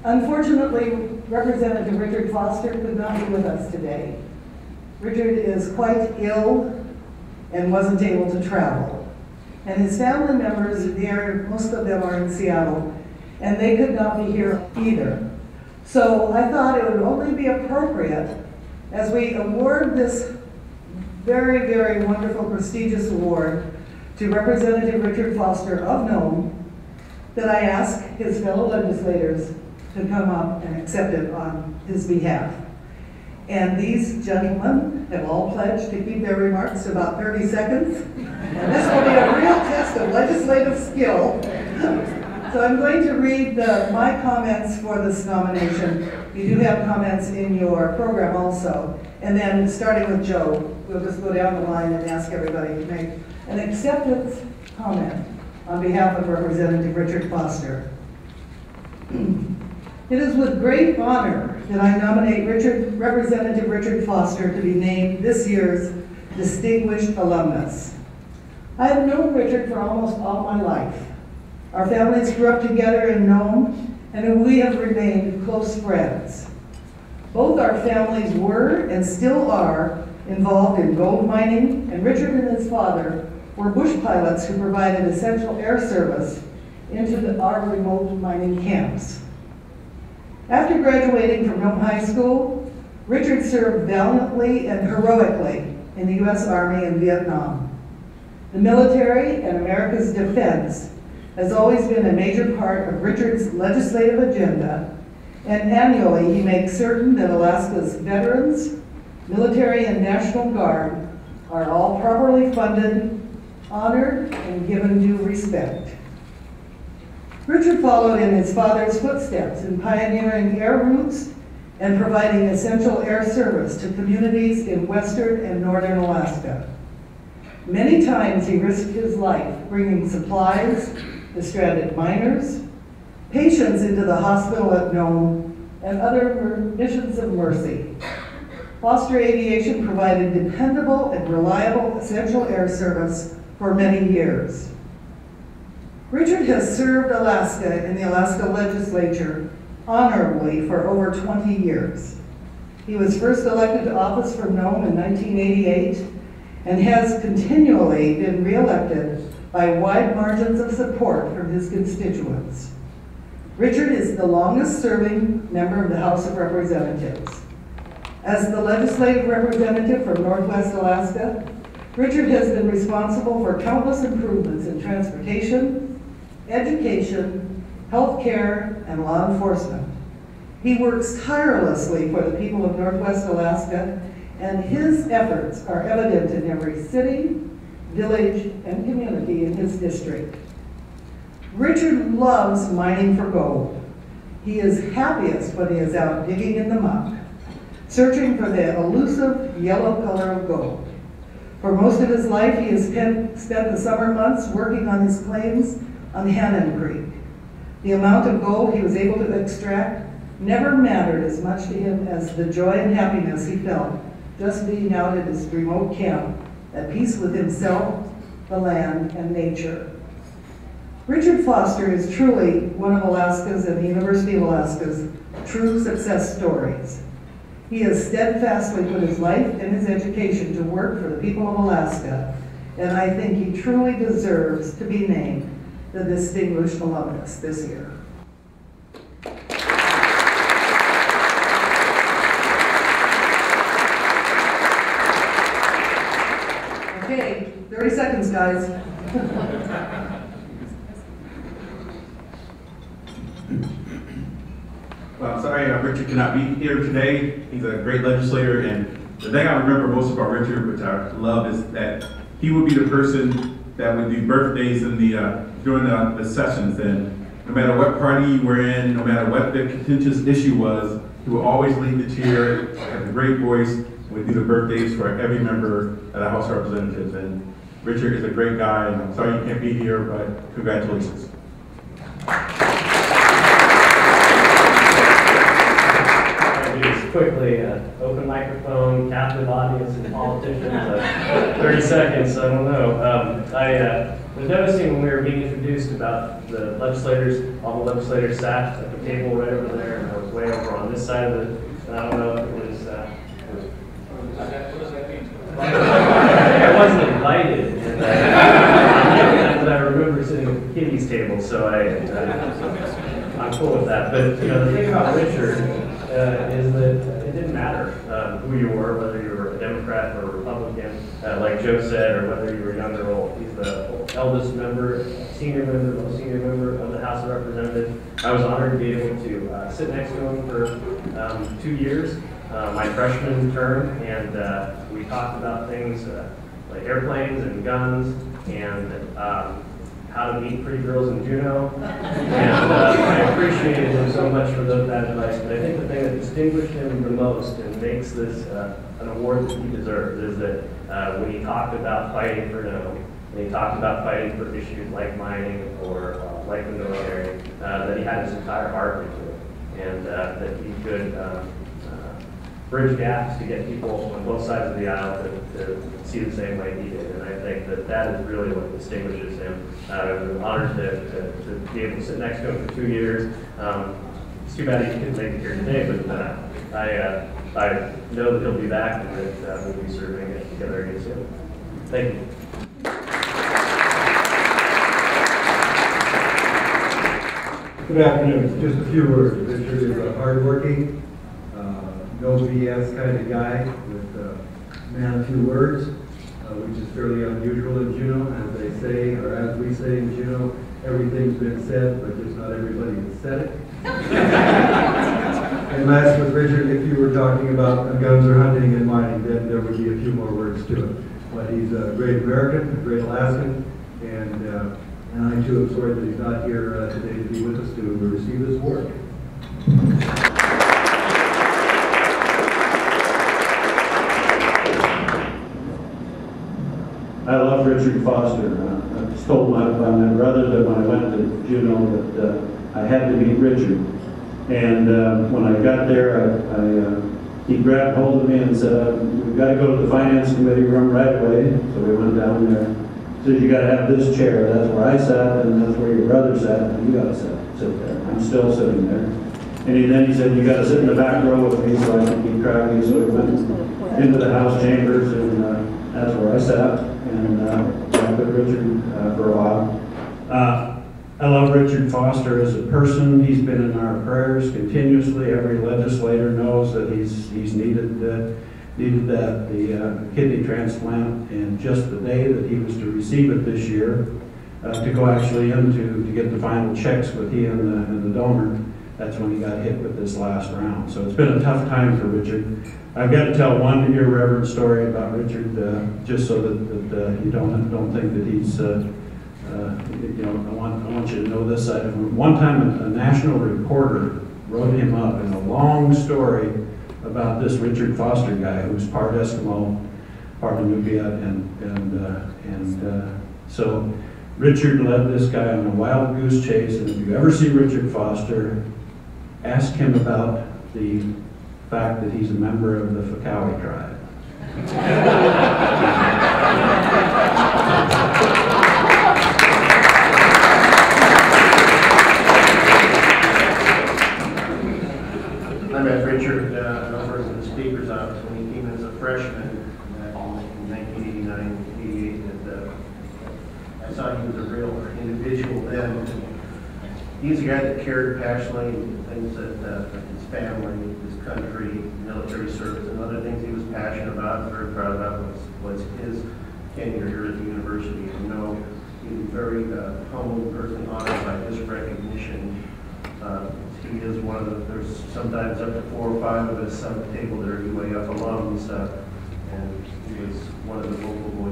Unfortunately, Representative Richard Foster could not be with us today. Richard is quite ill and wasn't able to travel. And his family members, most of them are in Seattle, and they could not be here either. So I thought it would only be appropriate, as we award this very, very wonderful, prestigious award to Representative Richard Foster of Nome, that I ask his fellow legislators to come up and accept it on his behalf. And these gentlemen have all pledged to keep their remarks to about 30 seconds. And this will be a real test of legislative skill. So I'm going to read my comments for this nomination. You do have comments in your program also. And then starting with Joe, we'll just go down the line and ask everybody to make an acceptance comment on behalf of Representative Richard Foster. It is with great honor that I nominate Representative Richard Foster to be named this year's Distinguished Alumnus. I have known Richard for almost all my life. Our families grew up together in Nome, and we have remained close friends. Both our families were and still are involved in gold mining, and Richard and his father were bush pilots who provided essential air service into our remote mining camps. After graduating from Nome High School, Richard served valiantly and heroically in the U.S. Army in Vietnam. The military and America's defense has always been a major part of Richard's legislative agenda, and annually he makes certain that Alaska's veterans, military, and National Guard are all properly funded, honored, and given due respect. Richard followed in his father's footsteps in pioneering air routes and providing essential air service to communities in western and northern Alaska. Many times he risked his life bringing supplies to stranded miners, patients into the hospital at Nome, and other missions of mercy. Foster Aviation provided dependable and reliable essential air service for many years. Richard has served Alaska in the Alaska legislature honorably for over 20 years. He was first elected to office from Nome in 1988 and has continually been re-elected by wide margins of support from his constituents. Richard is the longest serving member of the House of Representatives. As the legislative representative from Northwest Alaska, Richard has been responsible for countless improvements in transportation, education, health care, and law enforcement. He works tirelessly for the people of Northwest Alaska, and his efforts are evident in every city, village, and community in his district. Richard loves mining for gold. He is happiest when he is out digging in the muck, searching for the elusive yellow color of gold. For most of his life, he has spent the summer months working on his claims on Hannon Creek. The amount of gold he was able to extract never mattered as much to him as the joy and happiness he felt just being out at his remote camp, at peace with himself, the land, and nature. Richard Foster is truly one of Alaska's and the University of Alaska's true success stories. He has steadfastly put his life and his education to work for the people of Alaska, and I think he truly deserves to be named the Distinguished Alumnus this year. Okay, 30 seconds, guys. Well, I'm sorry Richard cannot be here today. He's a great legislator, and the thing I remember most about Richard, which I love, is that he would be the person that would do birthdays in during the sessions, and no matter what party you were in, no matter what the contentious issue was, he would always lead the chair, have a great voice, and would do the birthdays for every member of the House of Representatives. And Richard is a great guy, and I'm sorry you can't be here, but congratulations. Quickly, open microphone, captive audience, and politicians. 30 seconds, I don't know. I I was noticing when we were being introduced about the legislators, all the legislators sat at the table right over there, and I was way over on this side of the, and I don't know if it was, I wasn't invited, and I remember sitting at Kitty's table, so I'm cool with that. But you know, the thing about Richard is that it didn't matter who you were, whether you were a Democrat or a Republican, like Joe said, or whether you were young or old. He's the eldest member, most senior member of the House of Representatives. I was honored to be able to sit next to him for 2 years, my freshman term, and we talked about things like airplanes and guns and how to meet pretty girls in Juneau, and I appreciated him so much for that advice. But I think the thing that distinguished him the most and makes this an award that he deserves is that when he talked about fighting for no, and he talked about fighting for issues like mining or like the military, that he had his entire heart into it, and that he could bridge gaps to get people on both sides of the aisle to see the same way he did. And I think that is really what distinguishes him. I was honored to be able to sit next to him for 2 years. It's too bad he couldn't make it here today, but I know that he'll be back and that we'll be serving it together again soon. Thank you. Good afternoon. Just a few words. Richard is a hardworking, no BS kind of guy with a man of few words, which is fairly unusual in Juneau. As they say, or as we say in Juneau, everything's been said, but just not everybody has said it. And last with Richard, if you were talking about guns or hunting and mining, then there would be a few more words to it. But he's a great American, a great Alaskan, and I too am sorry that he's not here today to be with us to receive his award. I love Richard Foster. I told my brother that when I went to Juneau that I had to meet Richard. And when I got there, he grabbed hold of me and said, "We've got to go to the Finance Committee room right away." So we went down there. He said, "You got to have this chair. That's where I sat, and that's where your brother sat, and you got to sit there." I'm still sitting there. And then he said, "You got to sit in the back row with me so I can keep track of you." So we went into the House chambers, and that's where I sat. And worked with Richard for a while. I love Richard Foster as a person. He's been in our prayers continuously. Every legislator knows that he's needed the kidney transplant, and just the day that he was to receive it this year, to go actually in to get the final checks with he and the donor, that's when he got hit with this last round. So it's been a tough time for Richard. I've got to tell one irreverent story about Richard, just so that you don't think that he's, you know, I want you to know this side of him. One time a national reporter wrote him up in a long story about this Richard Foster guy who's part Eskimo, part Inupiat, and so Richard led this guy on a wild goose chase, and if you ever see Richard Foster, ask him about the fact that he's a member of the Fakawi tribe. I met Richard over in the Speaker's office when he came in as a freshman back in 1989, 88, and I saw he was a real individual then. He's a guy that cared passionately and things that his family, his country, military service, and other things he was passionate about, very proud about was his tenure here at the university. And know he's a very humble person, honored by his recognition. He is one of the, there's sometimes up to 4 or 5 of us on the table that are UAF alums, and he was one of the vocal voices